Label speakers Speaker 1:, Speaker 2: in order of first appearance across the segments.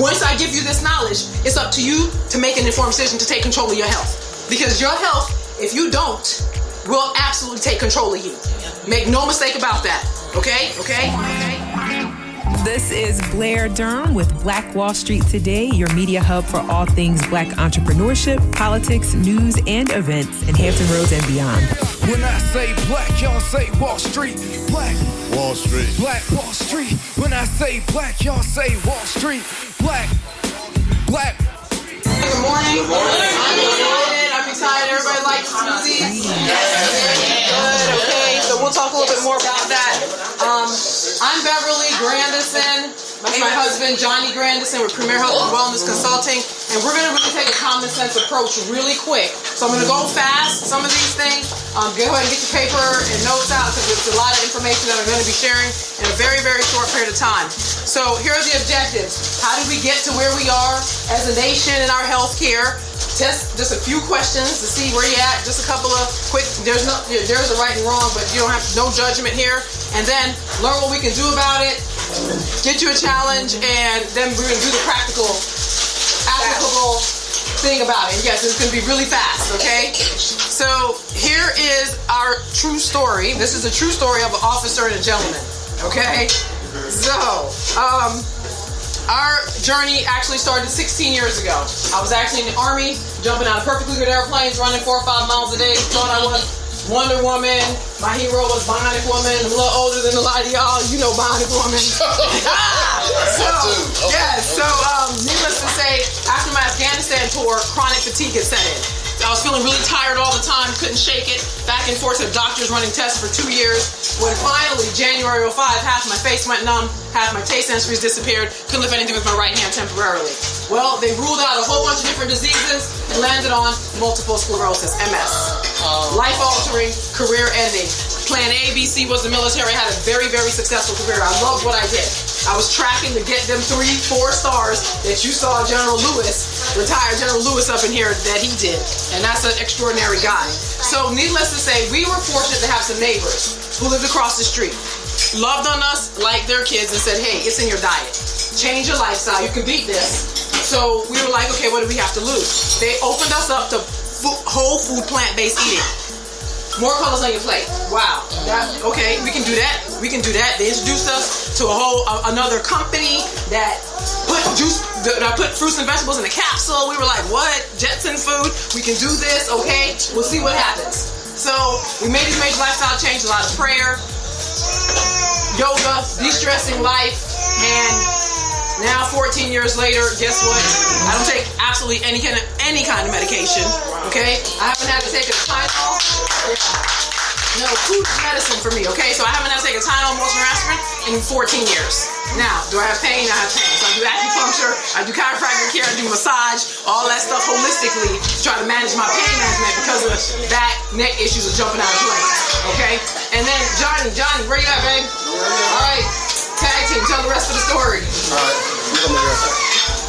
Speaker 1: Once I give you this knowledge, it's up to you to make an informed decision to take control of your health. Because your health, if you don't, will absolutely take control of you. Make no mistake about that. Okay?
Speaker 2: This is Blair Durham with Black Wall Street Today, your media hub for all things Black entrepreneurship, politics, news, and events in Hampton Roads and beyond.
Speaker 3: When I say black, y'all say Wall Street. Black
Speaker 4: Wall Street.
Speaker 3: Black Wall Street. When I say black, y'all say Wall Street. Black.
Speaker 1: Good morning. I'm excited. Everybody likes smoothies. Good. Okay. So we'll talk a little bit more about that. I'm Beverly, Grandison. That's my husband, Johnny Grandison, with Premier Health and Wellness Consulting. And we're going to really take a common sense approach really quick. So I'm going to go fast, some of these things. Go ahead and get your paper and notes out because it's a lot of information that I'm going to be sharing in a very, very short period of time. So here are the objectives. How did we get to where we are as a nation in our healthcare? Test just a few questions to see where you're at. Just a couple of quick, there's a right and wrong, but you don't have no judgment here. And then learn what we can do about it. Get you a challenge, and then we're going to do the practical, applicable thing about it. Yes, it's going to be really fast, okay? So here is our true story. This is a true story of an officer and a gentleman, okay? So, our journey actually started 16 years ago. I was actually in the Army, jumping out of perfectly good airplanes, running 4 or 5 miles a day. Thought I was Wonder Woman. My hero was Bionic Woman. I'm a little older than a lot of y'all. You know Bionic Woman. Needless to say, after my Afghanistan tour, chronic fatigue had set in. I was feeling really tired all the time, couldn't shake it. Back and forth to the doctors, running tests for 2 years. When finally, January 2005, half my face went numb, half my taste sensories disappeared, couldn't lift anything with my right hand temporarily. Well, they ruled out a whole bunch of different diseases and landed on multiple sclerosis, MS. Life-altering, career-ending. Plan A, B, C was the military. I had a very, very successful career. I loved what I did. I was tracking to get them 3-4 stars that you saw General Lewis, retired General Lewis up in here, that he did. And that's an extraordinary guy. So needless to say, we were fortunate to have some neighbors who lived across the street, loved on us like their kids, and said, hey, it's in your diet. Change your lifestyle. You can beat this. So we were like, okay, what do we have to lose? They opened us up to whole food, plant-based eating. More colors on your plate. Wow. Okay, we can do that. They introduced us to another company that put fruits and vegetables in a capsule. We were like, what? Jetson food? We can do this, okay? We'll see what happens. So we made these major lifestyle changes, a lot of prayer, yoga, de-stressing life, and now 14 years later, guess what? I don't take absolutely any kind of medication, okay? I haven't had to take a Tylenol. No, food is medicine for me, okay? So I haven't had to take a Tylenol, Motrin, aspirin in 14 years. Now, do I have pain? I have pain. So I do acupuncture, I do chiropractic care, I do massage, all that stuff holistically to try to manage my pain management because of back, neck issues of jumping out of planes, okay? And then Johnny, where you at, babe? All right, tag team, tell the rest of the story.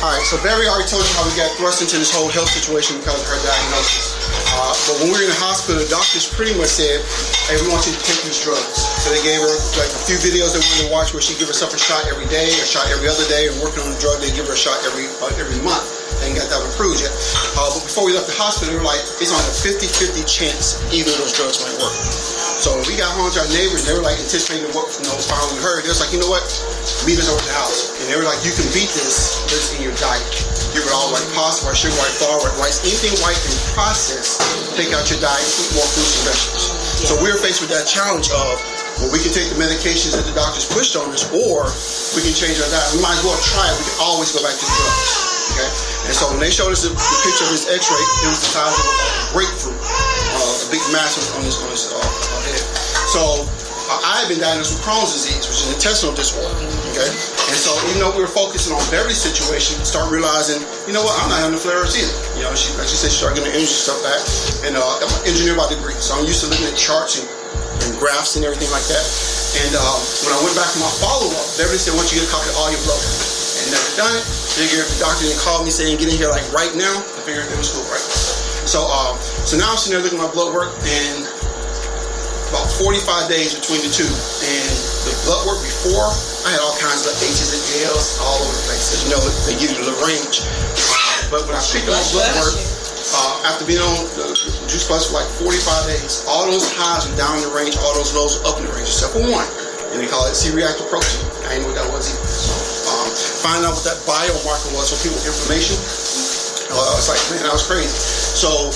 Speaker 4: All right, so Barry already told you how we got thrust into this whole health situation because of her diagnosis. But when we were in the hospital, the doctors pretty much said, hey, we want you to take these drugs. So they gave her like a few videos they wanted to watch where she give herself a shot every day, a shot every other day, and working on the drug, they give her a shot every month. They ain't got that one approved yet. But before we left the hospital, they were like, it's on a 50-50 chance either of those drugs might work. So we got home to our neighbors, and they were like anticipating what following her. They was like, you know what? Meet us over at the house. And they were like, you can beat this, but it's in your diet. Give it all white pasta, white sugar, white flour, white rice, anything white and processed. Take out your diet, eat more fruits and vegetables. So we were faced with that challenge of, well, we can take the medications that the doctors pushed on us, or we can change our diet. We might as well try it. We can always go back to the drugs. Okay? And so when they showed us the picture of his x-ray, it was the size of a grapefruit, a big mass on his head. So I had been diagnosed with Crohn's disease, which is an intestinal disorder. Okay? And so even though we were focusing on Beverly's situation, start realizing, you know what, I'm not having the flare-ups either. You know, like she said, she started getting the energy stuff back. And I'm an engineer by degree, so I'm used to looking at charts and graphs and everything like that. And when I went back to my follow-up, Beverly said, why don't you get a copy of all your blood work? And never done it. Figured if the doctor didn't call me saying get in here like right now, I figured it was cool, right? So now I'm sitting there looking at my blood work, and about 45 days between the two, and the blood work before I had all kinds of H's and L's all over the place. You know, they give you the range. But when I picked up blood work, after being on the juice plus for like 45 days, all those highs were down in the range, all those lows were up in the range, except for one. And we call it C-reactive protein. I didn't know what that was either. Find out what that biomarker was for people with inflammation. It's like, man, that was crazy. So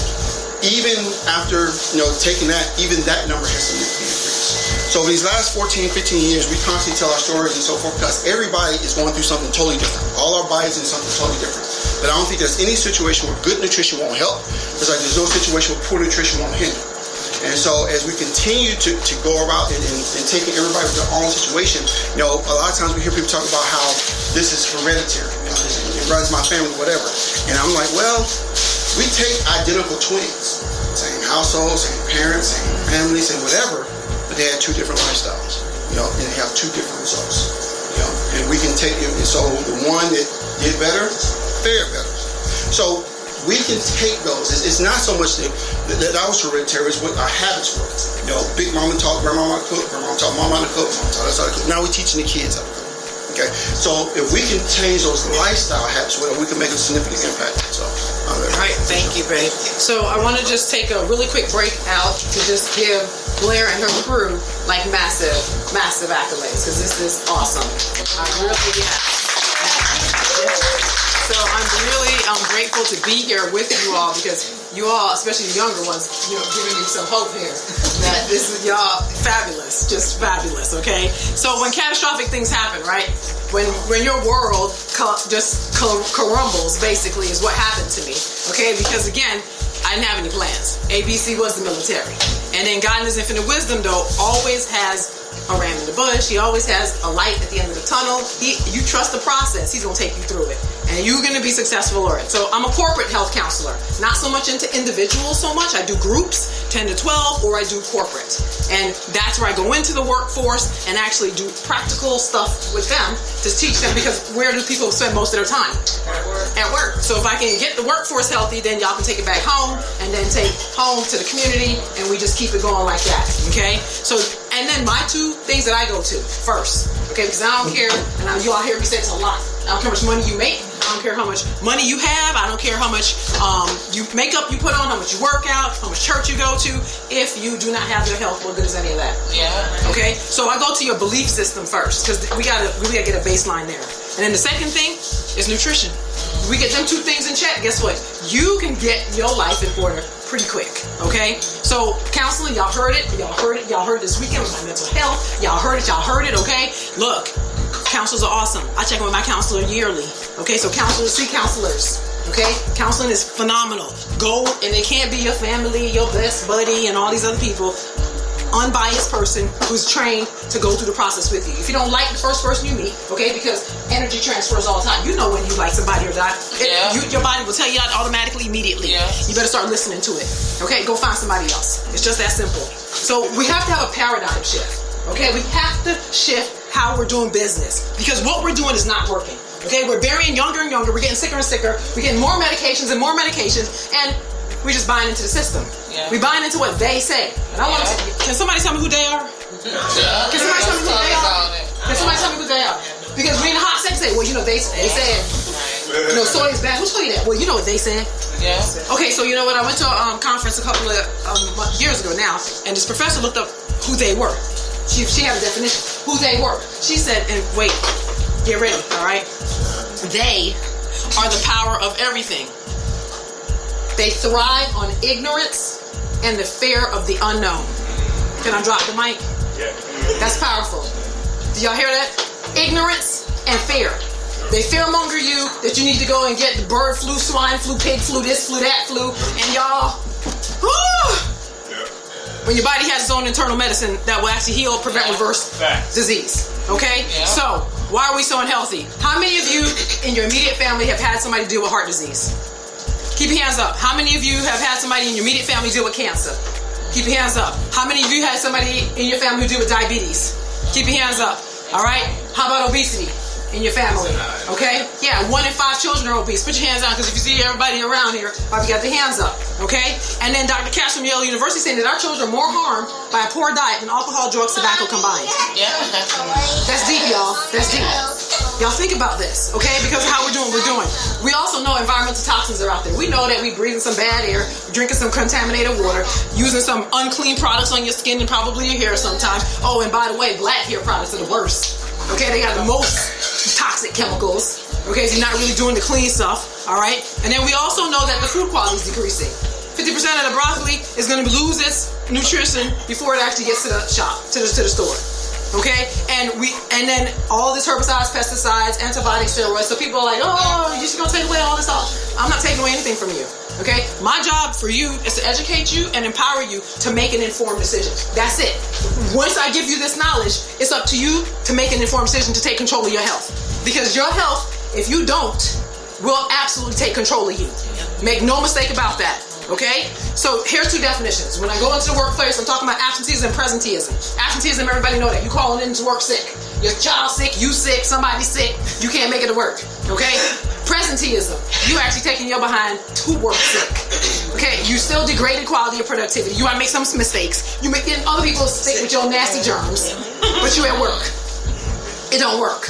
Speaker 4: even after, taking that, even that number has significantly increased. So these last 14, 15 years, we constantly tell our stories and so forth because everybody is going through something totally different. All our bodies in something totally different. But I don't think there's any situation where good nutrition won't help. It's like there's no situation where poor nutrition won't hinder. And so as we continue to go about and taking everybody with their own situation, a lot of times we hear people talk about how this is hereditary. It runs my family, whatever. And I'm like, well, we take identical twins, same household, same parents, same family, same whatever, but they had two different lifestyles, and they have two different results, and we can take it. So the one that did better, fared better. So we can take those. It's not so much that was hereditary, it's what our habits were. Big mama taught grandmama to cook, grandmama taught mama to cook, mama taught us how to cook. Now we're teaching the kids how to cook. Okay, so if we can change those lifestyle habits, we can make a significant impact. So,
Speaker 1: all right, thank you, babe. So I want to just take a really quick break out to just give Blair and her crew like massive accolades because this is awesome. I really So I'm really grateful to be here with you all because you all, especially the younger ones, giving me some hope here that this is y'all fabulous, just fabulous. Okay, so when catastrophic things happen, right? When your world just crumbles, basically, is what happened to me. Okay, because again, I didn't have any plans. ABC was the military, and then God in His infinite wisdom, though, always has a ram in the bush. He always has a light at the end of the tunnel. You trust the process. He's going to take you through it. And you're going to be successful at it. So I'm a corporate health counselor. Not so much into individuals so much. I do groups, 10 to 12, or I do corporate. And that's where I go into the workforce and actually do practical stuff with them to teach them, because where do people spend most of their time? At work. So if I can get the workforce healthy, then y'all can take it back home and then take home to the community, and we just keep it going like that. Okay? So, and then my two things that I go to first, okay, because I don't care, and you all hear me say this a lot, I don't care how much money you make, I don't care how much money you have, I don't care how much makeup you put on, how much you work out, how much church you go to, if you do not have your health, what good is any of that? Yeah. Okay, so I go to your belief system first, because we gotta get a baseline there. And then the second thing is nutrition. We get them two things in check, guess what? You can get your life in order pretty quick, okay? So counseling, y'all heard it this weekend with my mental health. Y'all heard it, okay? Look, counselors are awesome. I check in with my counselor yearly, okay? So counselors see counselors, okay? Counseling is phenomenal. Go, and it can't be your family, your best buddy, and all these other people. Unbiased person who's trained to go through the process with you. If you don't like the first person you meet, okay, because energy transfers all the time. You know when you like somebody or not. Your body will tell you that automatically, immediately. Yeah. You better start listening to it. Okay, go find somebody else. It's just that simple. So we have to have a paradigm shift. Okay, we have to shift how we're doing business, because what we're doing is not working. Okay, we're burying younger and younger. We're getting sicker and sicker. We're getting more medications and more medications, and we're just buying into the system. Yeah. We're buying into what they say. And I want to say, can somebody tell me who they are? Can somebody tell me who they are? Can somebody tell me who they are? Because we in the hot sex say, well, they said, soy is bad. Who told you that? Well, you know what they said. Yeah. Okay, so you know what? I went to a conference a couple of years ago now, and this professor looked up who they were. She had a definition. Who they were. She said, and wait, get ready, all right? They are the power of everything. They thrive on ignorance and the fear of the unknown. Can I drop the mic? Yeah. That's powerful. Do y'all hear that? Ignorance and fear. They fearmonger you that you need to go and get the bird flu, swine flu, pig flu, this flu, that flu, and y'all, when your body has its own internal medicine that will actually heal, prevent, reverse disease. Okay? Yeah. So, why are we so unhealthy? How many of you in your immediate family have had somebody deal with heart disease? Keep your hands up. How many of you have had somebody in your immediate family deal with cancer? Keep your hands up. How many of you had somebody in your family who deal with diabetes? Keep your hands up. All right? How about obesity? in your family. Okay? Yeah, 1 in 5 children are obese. Put your hands down, because if you see everybody around here, probably got their hands up. Okay? And then Dr. Cash from Yale University saying that our children are more harmed by a poor diet than alcohol, drugs, tobacco combined.
Speaker 5: Yeah,
Speaker 1: That's deep, y'all. That's deep. Y'all think about this, okay? Because of how we're doing. We also know environmental toxins are out there. We know that we breathing some bad air, drinking some contaminated water, using some unclean products on your skin and probably your hair sometimes. Oh, and by the way, black hair products are the worst. Okay, they got the most toxic chemicals. Okay, so you're not really doing the clean stuff. All right, and then we also know that the food quality is decreasing. 50% of the broccoli is going to lose its nutrition before it actually gets to the shop, to the store. Okay, and then all this herbicides, pesticides, antibiotics, steroids. So people are like, oh, you're just gonna take away all this stuff. I'm not taking away anything from you. Okay, my job for you is to educate you and empower you to make an informed decision. That's it. Once I give you this knowledge, it's up to you to make an informed decision to take control of your health. Because your health, if you don't, will absolutely take control of you. Make no mistake about that. Okay? So here's 2 definitions. When I go into the workplace, I'm talking about absenteeism and presenteeism. Absenteeism, everybody know that. You calling in to work sick. Your child sick, you sick, somebody sick. You can't make it to work. Okay? Presenteeism. You actually taking your behind to work sick. Okay? You still degraded quality of productivity. You might make some mistakes. You make other people sick with your nasty germs. But you at work. It don't work.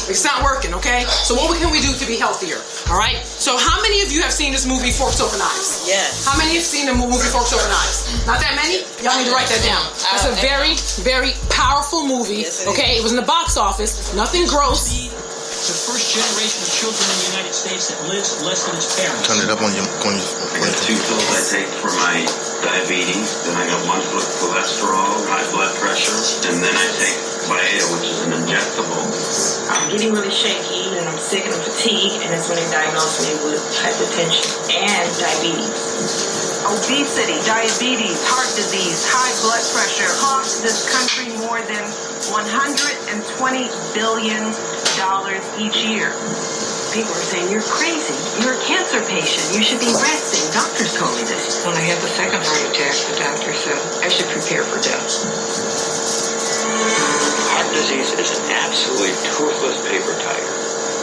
Speaker 1: It's not working, okay? So what can we do to be healthier? All right? So how many of you have seen this movie, Forks Over Knives?
Speaker 5: Yes.
Speaker 1: How many have seen the movie Forks Over Knives? Not that many? Y'all need to write that down. It's a very, very powerful movie, okay? It was in the box office. Nothing gross.
Speaker 6: The first generation of children in the United States that lives less than its parents.
Speaker 7: Turn it up on your
Speaker 8: I got 2 pills I take for my diabetes, then I got 1 for cholesterol, high blood pressure, and then I take Viagra, which is an injectable.
Speaker 9: I'm getting really shaky and I'm sick and I'm fatigued, and that's when they diagnosed me with hypertension and diabetes. Obesity, diabetes, heart disease, high blood pressure cost this country more than $120 billion each year. People are saying, you're crazy. You're a cancer patient. You should be resting. Doctors told me this. When I had the second heart attack, the doctor said I should prepare for death.
Speaker 10: Heart disease is an absolutely toothless paper tiger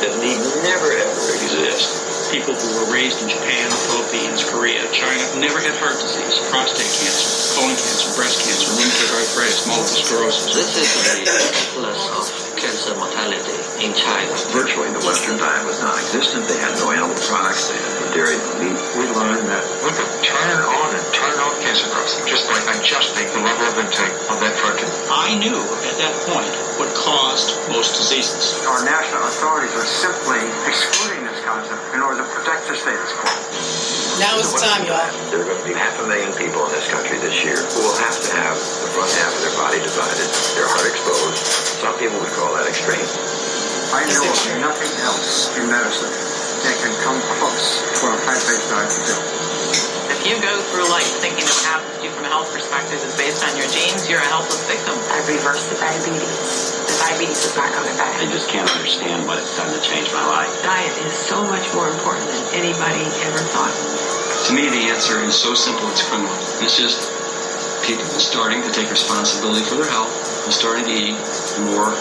Speaker 10: that need never ever exist.
Speaker 6: People who were raised in Japan, the Philippines, Korea, China never had heart disease, prostate cancer, colon cancer, breast cancer, rheumatoid arthritis, multiple sclerosis.
Speaker 10: This is the atlas of cancer mortality in China.
Speaker 8: Virtually the Western diet was non-existent. They had no animal products. They had no dairy, no meat.
Speaker 11: We learned that we could turn on and turn off cancer growth just by adjusting the level of intake of that protein.
Speaker 6: I knew at that point what caused most diseases.
Speaker 11: Our national authorities are simply excluding this concept in order to protect the status quo.
Speaker 1: Now is the time, y'all.
Speaker 8: There are going to be 500,000 people in this country this year who will have to have the front half of their body divided, their heart exposed. Some people would call that extreme.
Speaker 11: I know of nothing else in medicine that can come close to a plant-based diet to do.
Speaker 9: If you go through life thinking what happens to you from a health perspective is based on your genes, you're a helpless victim. I reversed the diabetes. The diabetes is not coming back.
Speaker 8: I just can't understand what it's done to change my life.
Speaker 9: Diet is so much more important than anybody ever thought.
Speaker 6: To me, the answer is so simple, it's criminal. It's just people starting to take responsibility for their health and starting to eat more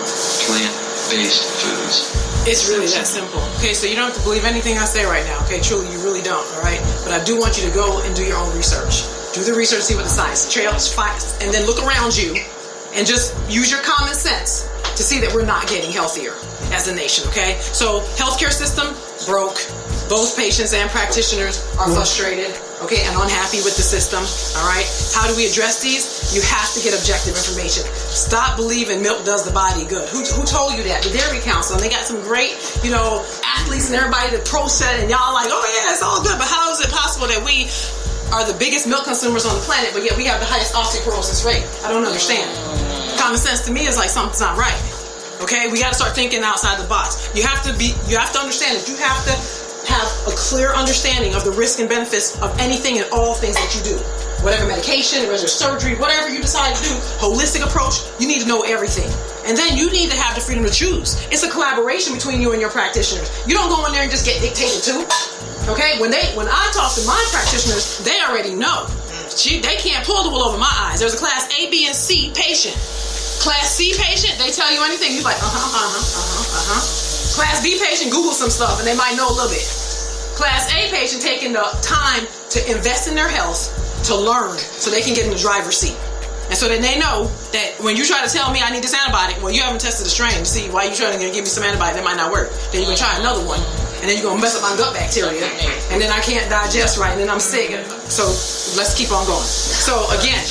Speaker 6: plant-based foods.
Speaker 1: It's really that simple. Okay, so you don't have to believe anything I say right now. Okay, truly, you really don't. All right, but I do want you to go and do your own research. Do the research, see what the science trails, and then look around you, and just use your common sense to see that we're not getting healthier as a nation. Okay, so healthcare system broke. Both patients and practitioners are frustrated, okay, and unhappy with the system, all right? How do we address these? You have to get objective information. Stop believing milk does the body good. Who told you that? The Dairy Council. And they got some great, athletes and everybody that pro set, and y'all like, oh yeah, it's all good, but how is it possible that we are the biggest milk consumers on the planet, but yet we have the highest osteoporosis rate? I don't understand. Common sense to me is like something's not right. Okay, we got to start thinking outside the box. You have to understand that you have to have a clear understanding of the risks and benefits of anything and all things that you do. Whatever medication, whether surgery, whatever you decide to do, holistic approach, you need to know everything. And then you need to have the freedom to choose. It's a collaboration between you and your practitioners. You don't go in there and just get dictated to. Okay, when I talk to my practitioners, they already know. They can't pull the wool over my eyes. There's a class A, B, and C patient. Class C patient, they tell you anything, you're like, Class B patient Google some stuff and they might know a little bit. Class A patient taking the time to invest in their health, to learn, so they can get in the driver's seat. And so then they know that when you try to tell me I need this antibiotic, well, you haven't tested the strain to see why you trying to give me some antibiotic that might not work. Then you're going to try another one, and then you're going to mess up my gut bacteria, and then I can't digest right, and then I'm sick. So let's keep on going. So again,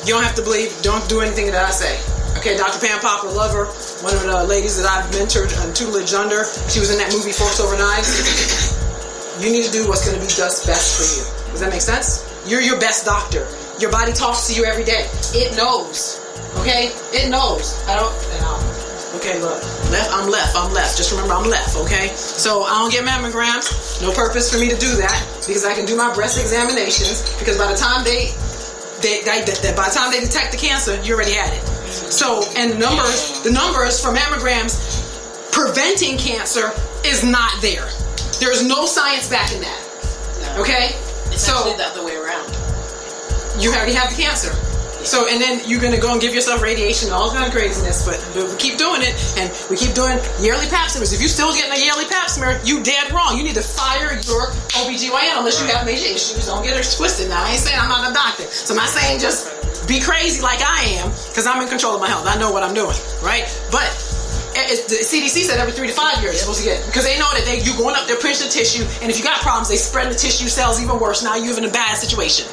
Speaker 1: you don't have to believe, don't do anything that I say. Okay, Dr. Pam Poplar, love her, one of the ladies that I've mentored and tutelage under. She was in that movie Forks Over Knives. You need to do what's going to be just best for you. Does that make sense? You're your best doctor. Your body talks to you every day. It knows. Okay? It knows. Okay, look. I'm left. Just remember I'm left, okay? So I don't get mammograms. No purpose for me to do that because I can do my breast examinations because by the time they detect the cancer, you already had it. So, and the numbers for mammograms preventing cancer is not there. There's no science backing that. Okay?
Speaker 5: It's actually the other way around.
Speaker 1: You already have the cancer. So, and then you're going to go and give yourself radiation and all kind of craziness, but we keep doing it, and we keep doing yearly pap smears. If you're still getting a yearly pap smear, you dead wrong. You need to fire your OBGYN unless you have major issues. Don't get her twisted now. I ain't saying I'm not a doctor. So I'm not saying just be crazy like I am, because I'm in control of my health. I know what I'm doing, right? But the CDC said every 3 to 5 years you're supposed to get, because they know that you going up there, pinching the tissue, and if you got problems, they spread the tissue cells even worse. Now you're in a bad situation.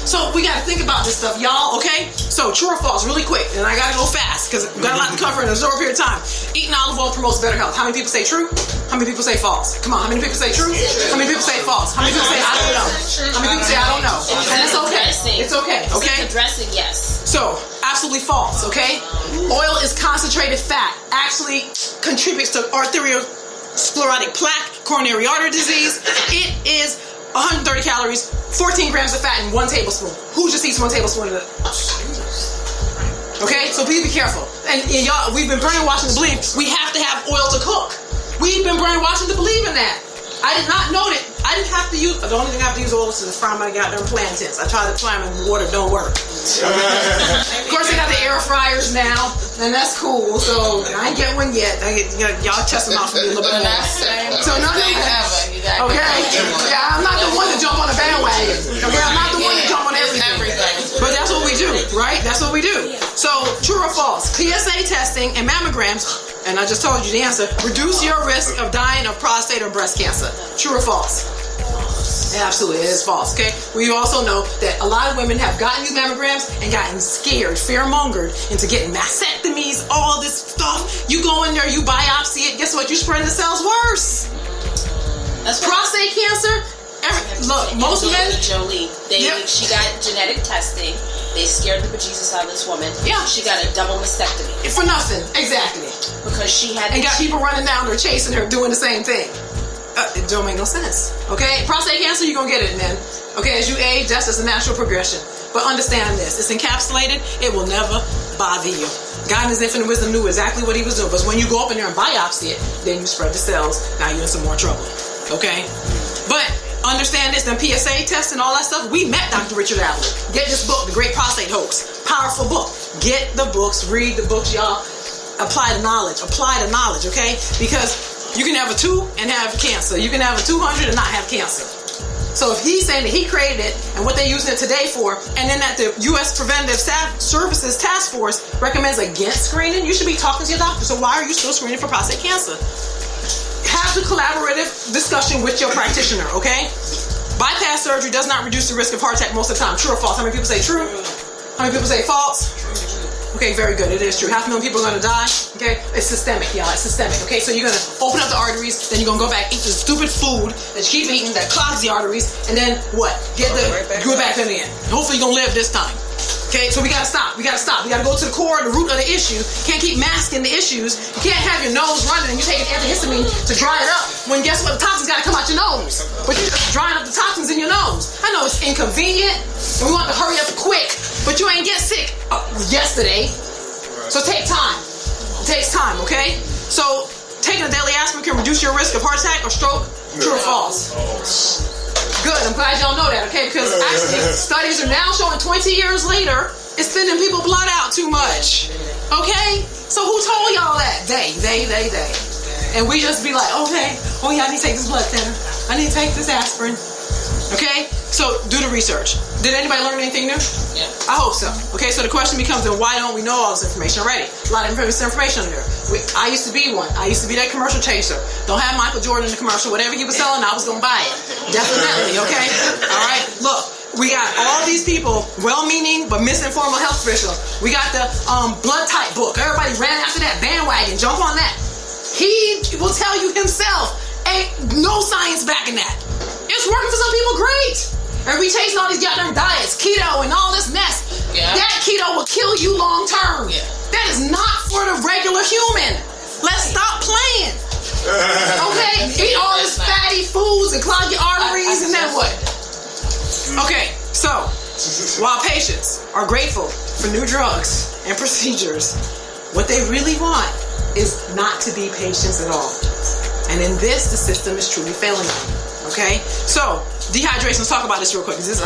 Speaker 1: So we got to think about this stuff, y'all, okay? So true or false, really quick, and I got to go fast because we've got a lot to cover in a short period of time. Eating olive oil promotes better health. How many people say true? How many people say false? Come on, how many people say true? How many people say false? How many people say I don't know? How many people say I don't know? And it's okay. It's okay, okay?
Speaker 5: The dressing, yes.
Speaker 1: So, absolutely false, okay? Oil is concentrated fat. Actually contributes to arteriosclerotic plaque, coronary artery disease. It is 130 calories, 14 grams of fat in 1 tablespoon. Who just eats 1 tablespoon of it? Okay, so please be careful. And y'all, we've been brainwashed to believe we have to have oil to cook. We've been brainwashed to believe in that. I did not know that. I didn't have to use, the only thing I have to use oil is to fry my goddamn plantains. I tried to fry them in water, don't work. Of course, they got the air fryers now, and that's cool. So I ain't get one yet. Y'all test them out for me a little bit more. So none of that. Okay? Yeah, I'm not the one to jump on a bandwagon. Okay? I'm not the one to jump on everything. But that's what we do, right? That's what we do. So, true or false? PSA testing and mammograms, and I just told you the answer, reduce your risk of dying of prostate or breast cancer. True or false? Absolutely, it is false, okay? We also know that a lot of women have gotten these mammograms and gotten scared, fear-mongered into getting mastectomies, all this stuff. You go in there, you biopsy it, guess what? You spread the cells worse. That's prostate cancer. Look, most men.
Speaker 5: Jolie, she got genetic testing. They scared the bejesus out of this woman.
Speaker 1: Yeah.
Speaker 5: She got a double mastectomy.
Speaker 1: For nothing, exactly.
Speaker 5: Because she had.
Speaker 1: And got people running down her, chasing her, doing the same thing. It don't make no sense. Okay? Prostate cancer, you're going to get it, man. Okay? As you age, that's just a natural progression. But understand this. It's encapsulated. It will never bother you. God in his infinite wisdom knew exactly what he was doing. But when you go up in there and biopsy it, then you spread the cells. Now you're in some more trouble. Okay? But understand this, them PSA tests and all that stuff. We met Dr. Richard Allen. Get this book, The Great Prostate Hoax. Powerful book. Get the books. Read the books, y'all. Apply the knowledge. Apply the knowledge, okay? Because you can have a 2 and have cancer. You can have a 200 and not have cancer. So if he's saying that he created it and what they're using it today for, and then that the U.S. Preventive Services Task Force recommends against screening, you should be talking to your doctor. So why are you still screening for prostate cancer? Have the collaborative discussion with your practitioner, okay? Bypass surgery does not reduce the risk of heart attack most of the time. True or false? How many people say true? How many people say false? Okay, very good. It is true. 500,000 people are going to die. Okay? It's systemic, y'all. It's systemic. Okay? So you're going to open up the arteries, then you're going to go back, eat the stupid food that you keep eating that clogs the arteries, and then what? Go back in the end. Hopefully you're going to live this time. Okay? So we got to stop. We got to stop. We got to go to the core, the root of the issue. Can't keep masking the issues. You can't have your nose running and you taking antihistamine to dry it up when guess what? The toxins got to come out your nose. But you're just drying up the toxins in your nose. I know it's inconvenient and we want to hurry up quick, but you ain't get sick yesterday. So take time. It takes time, okay? So taking a daily aspirin can reduce your risk of heart attack or stroke. True or false? Good. I'm glad y'all know that, okay? Because actually studies are now showing 20 years later it's thinning people blood out too much. Okay? So who told y'all that? They. And we just be like, okay, oh yeah, I need to take this blood thinner. I need to take this aspirin. Okay? So do the research. Did anybody learn anything new?
Speaker 5: Yeah.
Speaker 1: I hope so. Okay, so the question becomes, then why don't we know all this information already? A lot of information on there. I used to be one. I used to be that commercial chaser. Don't have Michael Jordan in the commercial. Whatever he was selling, I was going to buy it. Definitely, okay? All right? Look, we got all these people, well-meaning but misinformed health officials. We got the blood type book. Everybody ran after that bandwagon. Jump on that. He will tell you himself, ain't no science backing that. It's working for some people great. And we chasing all these goddamn diets, keto and all this mess.
Speaker 5: Yeah.
Speaker 1: That keto will kill you long term.
Speaker 5: Yeah.
Speaker 1: That is not for the regular human. Let's stop playing. Okay? Eat all this fatty foods and clog your arteries and then what? Okay, so while patients are grateful for new drugs and procedures, what they really want is not to be patients at all. And in this, the system is truly failing them. Okay? So, dehydration, let's talk about this real quick. This is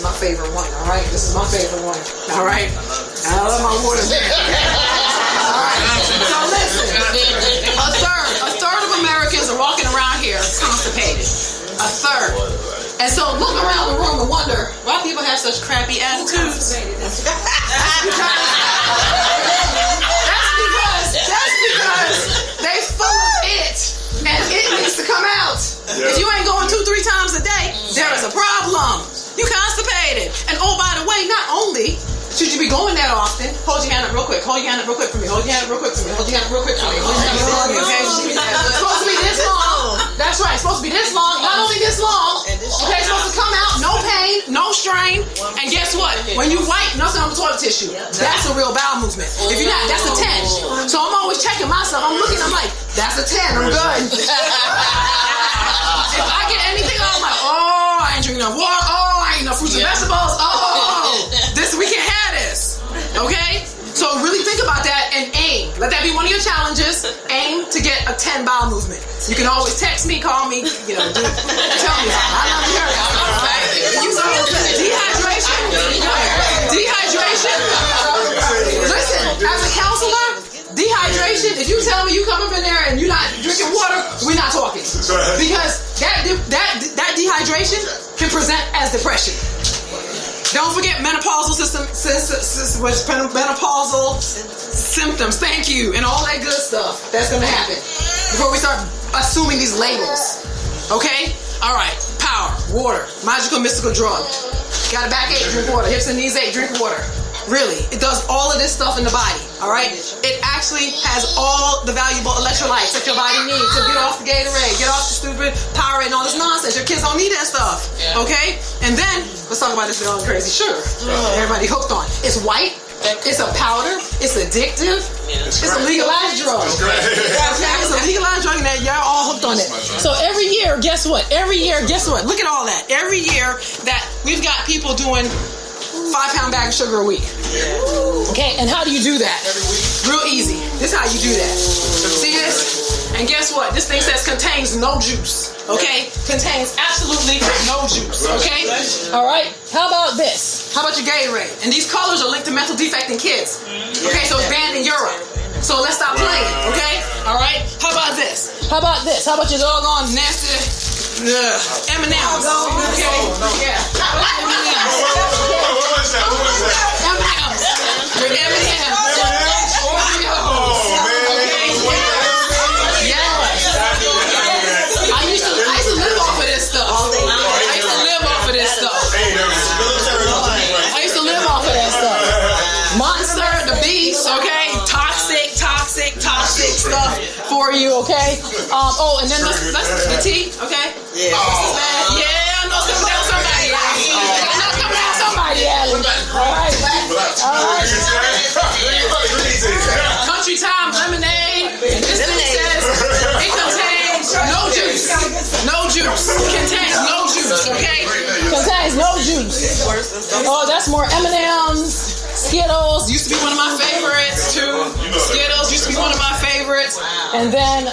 Speaker 1: my favorite one, all right? This is my favorite one, all right? I love my water. All right, so listen. A third of Americans are walking around here constipated. A third. And so look around the room and wonder why people have such crappy attitudes. That's because they full of it. And it needs to come out. Yeah. If you ain't going 2-3 times a day, there is a problem. You constipated. And oh, by the way, not only should you be going that often, hold your hand up real quick. Hold your hand up real quick for me. Hold your hand up real quick for me. Hold your hand up real quick for me. Hold your hand up real quick for me. Okay? It's supposed to be this long. That's right. It's supposed to be this long. Not only this long. Okay, it's supposed to come out. No pain, no strain. And guess what? When you wipe, nothing on the toilet tissue. That's a real bowel movement. If you're not, that's a 10. So I'm always checking myself. I'm looking, I'm like, that's a 10. I'm good. If I get anything, I'm like, oh, I ain't drinking enough water. Oh, I ain't enough fruits and vegetables. Oh, we can't have this. Okay? So really think about that and aim. Let that be one of your challenges. Aim to get a 10 bowel movement. You can always text me, call me, tell me. I love you. Dehydration. Listen, as a counselor, dehydration, if you tell me you come up in there and you're not drinking water, we're not talking. Because that dehydration can present as depression. Don't forget menopausal menopausal symptoms. Thank you. And all that good stuff that's going to happen before we start assuming these labels. Okay? All right. Power, water, magical, mystical drug. Got a backache, drink water. Hips and knees ache, drink water. Really, it does all of this stuff in the body, all right? It actually has all the valuable electrolytes that your body needs to get off the Gatorade, get off the stupid Powerade and all this nonsense. Your kids don't need that stuff, okay? And then, let's talk about this crazy sugar. Everybody hooked on. It's white. It's a powder. It's addictive. It's a legalized drug. It's a legalized drug, and y'all all hooked on it. So every year, guess what? Look at all that. Every year that we've got people doing 5-pound bag of sugar a week. Okay, and how do you do that? Real easy. This is how you do that. See this? And guess what? This thing says contains no juice. Okay? Contains absolutely no juice. Okay? Alright? How about this? How about your Gatorade? And these colors are linked to mental defect in kids. Okay, so it's banned in Europe. So let's stop playing. Okay? Alright? How about this? How about your doggone nasty M&M's? Okay? Yeah. Stuff for you, okay? And then let's the tea, okay? Yeah. I know it's coming down somebody. Allie. All right. Country Time lemonade. And this thing says it contains no juice. No juice. Contains no juice, okay? Contains no juice. Oh, that's more M&M's. Skittles used to be one of my favorites too. Skittles used to be one of my favorites. And then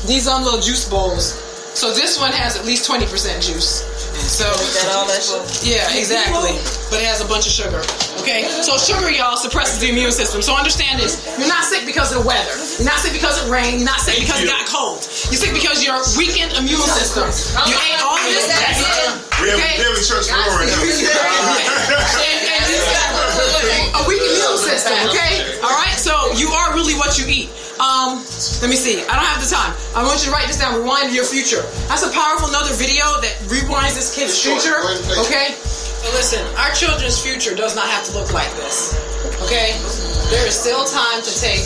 Speaker 1: these little juice bowls. So this one has at least 20% juice. So
Speaker 5: that all that sugar?
Speaker 1: Yeah, exactly. But it has a bunch of sugar. Okay? So sugar, y'all, suppresses the immune system. So understand this. You're not sick because of the weather. You're not sick because it rained. You're not sick because you got cold. You're sick because your weakened immune system. You ate all of this.
Speaker 7: We have a church floor right now.
Speaker 1: And you got a weak immune system, okay? Alright? So you are really what you eat. Let me see. I don't have the time. I want you to write this down. Rewind your future. That's a powerful another video that rewinds this kid's future. Okay? But listen, our children's future does not have to look like this. Okay? There is still time to take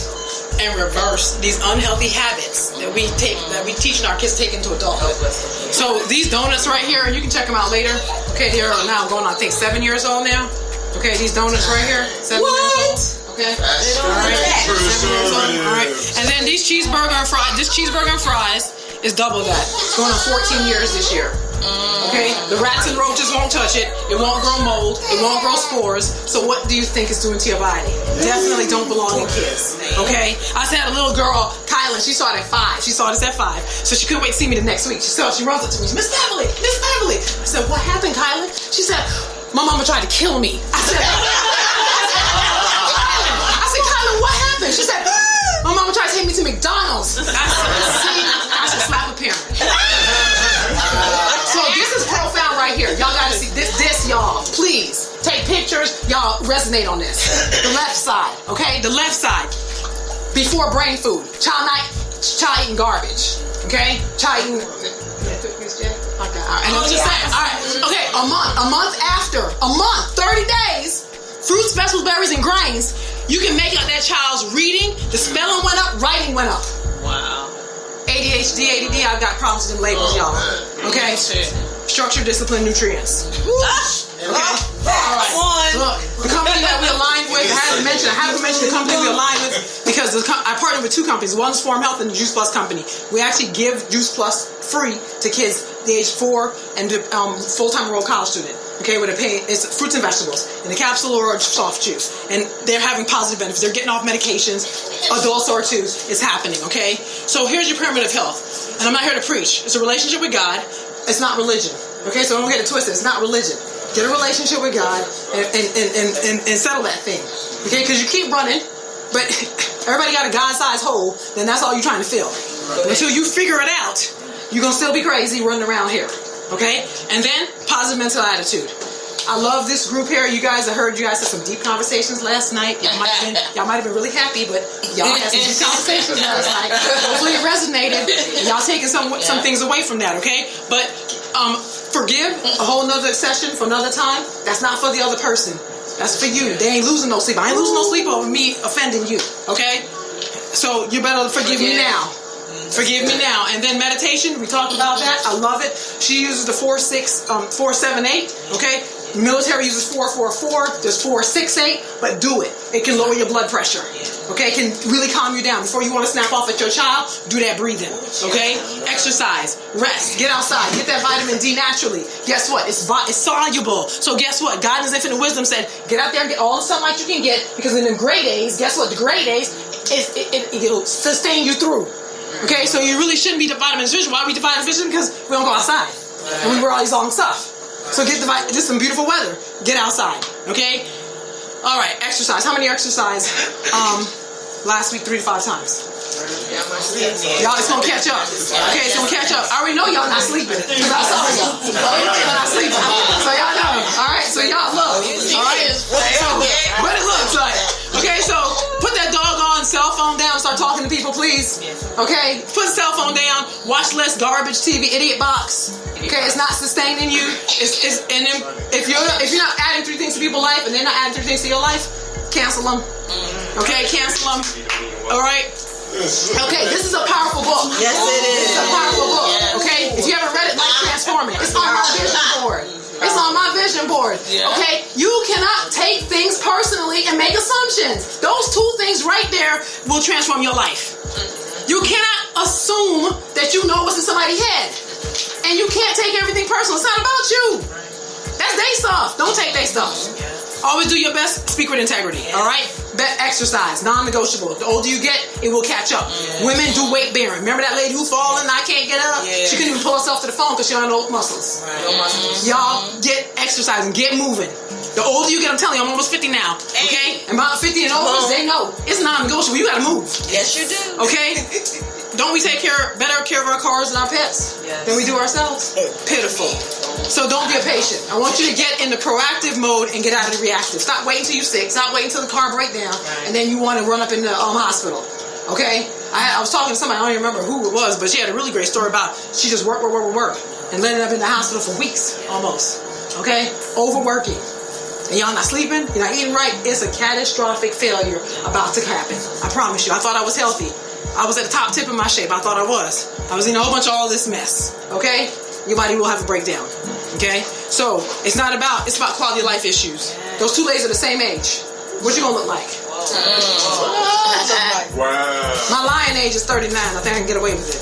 Speaker 1: and reverse these unhealthy habits that we teaching our kids take into adulthood. So these donuts right here, you can check them out later. Okay, they're now going on, I think, 7 years old now. Okay, these donuts right here, 7 years old. Okay. Alright. And then these cheeseburger and fries is double that. It's going on 14 years this year. Okay? The rats and roaches won't touch it. It won't grow mold. It won't grow spores. So what do you think it's doing to your body? Definitely don't belong in kids. Okay? I had a little girl, Kyla, she saw it at 5. She saw this at 5. So she couldn't wait to see me the next week. She runs up to me. Miss Beverly. I said, what happened, Kyla? She said, my mama tried to kill me. I said, Kyla, what happened? She said, my mama tried to take me to McDonald's. I said, see, I should slap a parent. So this is profound right here. Y'all gotta see this, y'all. Please take pictures. Y'all resonate on this. The left side, okay? The left side. Before brain food. Child eating garbage. Okay? Child eating. Okay, all right. And I'm just saying. All right. Okay, a month after, 30 days, fruits, vegetables, berries, and grains, you can make up that child's reading. The spelling went up, writing went up. Wow. ADHD, ADD, I've got problems with them labels, y'all. Okay? Structure, discipline, nutrients. Okay? All right. Look, the company that we align with, I haven't mentioned the company we align with because I partner with 2 companies. One's Form Health and the Juice Plus company. We actually give Juice Plus free to kids the age 4 and to full-time enrolled college student. Okay, with it's fruits and vegetables in a capsule or a soft juice, and they're having positive benefits. They're getting off medications. Adults are too. It's happening. Okay, so here's your pyramid of health, and I'm not here to preach. It's a relationship with God. It's not religion. Okay, so don't get it twisted. It's not religion. Get a relationship with God and settle that thing. Okay, because you keep running, but everybody got a God-sized hole. Then that's all you're trying to fill. Until you figure it out, you're gonna still be crazy running around here. Okay? And then positive mental attitude. I love this group here. You guys, I heard you guys had some deep conversations last night. Y'all might have been really happy, but y'all had some deep conversations last night. Hopefully it resonated. And y'all taking some things away from that, okay? But forgive, a whole nother session for another time. That's not for the other person. That's for you. They ain't losing no sleep. I ain't losing no sleep over me offending you, okay? So you better forgive me now. Forgive me now. And then meditation, we talked about that. I love it. She uses the 4-7-8. Okay? Military uses 4-4-4. There's 4-6-8. But do it. It can lower your blood pressure. Okay? It can really calm you down. Before you want to snap off at your child, do that breathing. Okay? Exercise. Rest. Get outside. Get that vitamin D naturally. Guess what? It's soluble. So guess what? God in His infinite wisdom said, get out there and get all the sunlight you can get. Because in the gray days, guess what? The gray days, it'll sustain you through. Okay, so you really shouldn't be dividing vision. Why are we dividing vision? Because we don't go outside. And we wear all these long stuff. So this is some beautiful weather. Get outside. Okay? Alright, exercise. How many exercise last week 3 to 5 times? Y'all, it's gonna catch up. Okay, it's gonna catch up. I already know y'all not sleeping. Because I saw y'all. Y'all not sleeping. So y'all know. Alright, so y'all look. Alright? So what it looks like. Okay, so put that doggone cell phone down. Start talking to people, please. Okay, put the cell phone down. Watch less garbage TV, idiot box. Okay, it's not sustaining you. And then if you're not adding 3 things to people's life and they're not adding 3 things to your life, cancel them. Okay, cancel them. All right. Okay, this is a powerful book.
Speaker 5: Yes, it is.
Speaker 1: It's a powerful book. Okay, if you haven't read it, like Transform It. It's on my vision board. It's on my vision board. Okay, you cannot take things personally and make assumptions. Those 2 things right there will transform your life. You cannot assume that you know what's in somebody's head. And you can't take everything personal. It's not about you. That's their stuff. Don't take their stuff. Always do your best. Speak with integrity. All right. Exercise, non-negotiable. The older you get, it will catch up. Women do weight bearing. Remember that lady who falling? I can't get up. She couldn't even pull herself to the phone because she don't have no muscles. No muscles. Y'all get exercising. Get moving. The older you get, I'm telling you, I'm almost 50 now. Okay. And about 50 and older, they know it's non-negotiable. You gotta move.
Speaker 5: Yes, you do.
Speaker 1: Okay. Don't we take better care of our cars and our pets than we do ourselves? Pitiful. So don't be a patient. I want you to get in the proactive mode and get out of the reactive. Stop waiting till you're sick. Stop waiting till the car breaks down, and then you want to run up in the hospital. Okay? I was talking to somebody, I don't even remember who it was, but she had a really great story about she just worked, and ended up in the hospital for weeks almost. Okay? Overworking. And y'all not sleeping, you're not eating right. It's a catastrophic failure about to happen. I promise you. I thought I was healthy. I was at the top tip of my shape. I thought I was. I was in a whole bunch of all this mess. Okay? Your body will have a breakdown. Okay? So, it's about quality of life issues. Those two ladies are the same age. What you gonna look like?
Speaker 7: Wow.
Speaker 1: My lion age is 39. I think I can get away with it.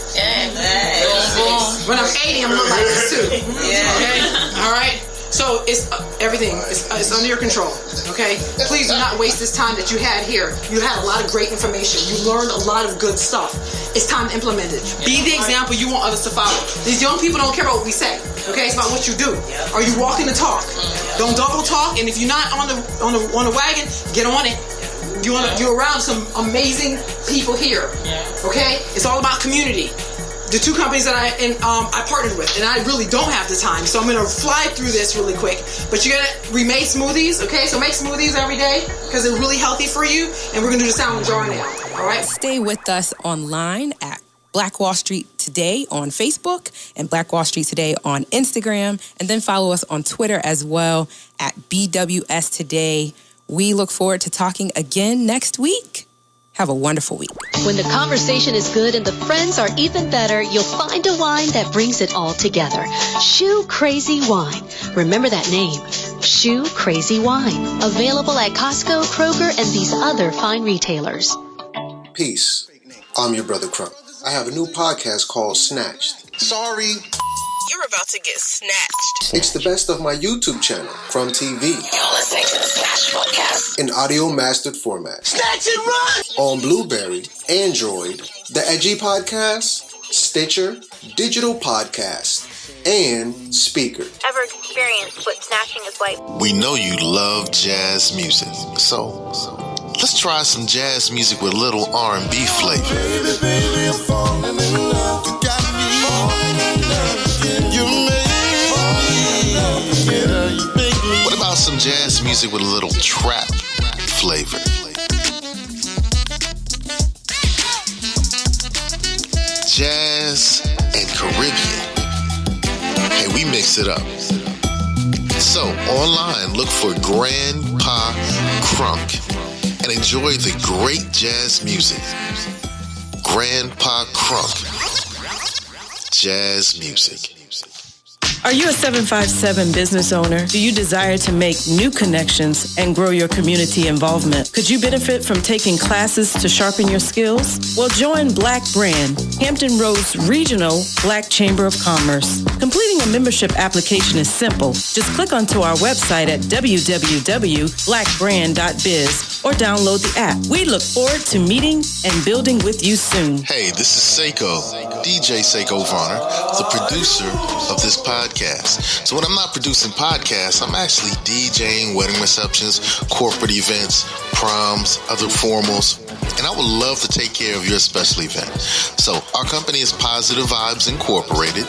Speaker 1: When I'm 80, I'm gonna look like this too. Okay? Alright? So it's everything. It's under your control. Okay? Please do not waste this time that you had here. You had a lot of great information. You learned a lot of good stuff. It's time to implement it. Be the example you want others to follow. These young people don't care about what we say. Okay? It's about what you do. Are you walking the talk? Don't double talk. And if you're not on the wagon, get on it. You're around some amazing people here. Okay? It's all about community. The two companies that I partnered with, and I really don't have the time, so I'm gonna fly through this really quick. But you gotta remake smoothies, okay? So make smoothies every day because they're really healthy for you, and we're gonna do the sound jar now. All right?
Speaker 2: Stay with us online at Black Wall Street Today on Facebook and Black Wall Street Today on Instagram, and then follow us on Twitter as well at BWS Today. We look forward to talking again next week. Have a wonderful week.
Speaker 12: When the conversation is good and the friends are even better, you'll find a wine that brings it all together. Shoe Crazy Wine. Remember that name. Shoe Crazy Wine. Available at Costco, Kroger, and these other fine retailers.
Speaker 13: Peace. I'm your brother Crump. I have a new podcast called Snatched. Sorry.
Speaker 14: You're about to get snatched.
Speaker 13: It's the best of my YouTube channel, Crumb TV.
Speaker 14: You're listening to the Snatch Podcast.
Speaker 13: In audio mastered format.
Speaker 14: Snatch and run!
Speaker 13: On Blueberry, Android, The Edgy Podcast, Stitcher, Digital Podcast, and Speaker.
Speaker 15: Ever experienced what snatching is like?
Speaker 16: We know you love jazz music, so let's try some jazz music with a little R&B flavor.
Speaker 3: Baby, baby, I'm falling in love. You got me falling in love. You make me.
Speaker 16: What about some jazz music with a little trap flavor? Jazz and Caribbean. Hey, we mix it up. So, online, look for Grandpa Crunk and enjoy the great jazz music. Grandpa Crunk. Jazz music.
Speaker 17: Are you a 757 business owner? Do you desire to make new connections and grow your community involvement? Could you benefit from taking classes to sharpen your skills? Well, join Black Brand, Hampton Roads Regional Black Chamber of Commerce. Completing a membership application is simple. Just click onto our website at www.blackbrand.biz or download the app. We look forward to meeting and building with you soon.
Speaker 16: Hey, this is Seiko, DJ Seiko Varner, the producer of this podcast. So when I'm not producing podcasts, I'm actually DJing wedding receptions, corporate events, proms, other formals, and I would love to take care of your special event. So our company is Positive Vibes Incorporated,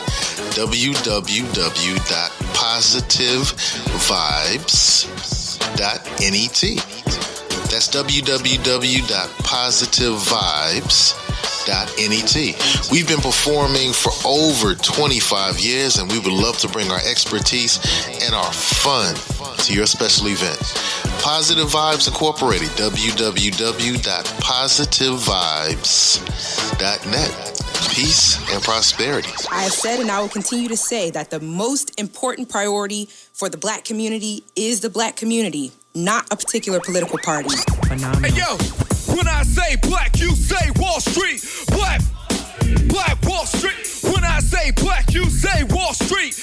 Speaker 16: www.positivevibes.net. That's www.positivevibes.net. We've been performing for over 25 years, and we would love to bring our expertise and our fun to your special event. Positive Vibes Incorporated, www.positivevibes.net. Peace and prosperity.
Speaker 2: I have said and I will continue to say that the most important priority for the Black community is the Black community, not a particular political party.
Speaker 3: Phenomenal. Hey, yo, when I say black, you say Wall Street. Black Wall Street. When I say black, you say Wall Street.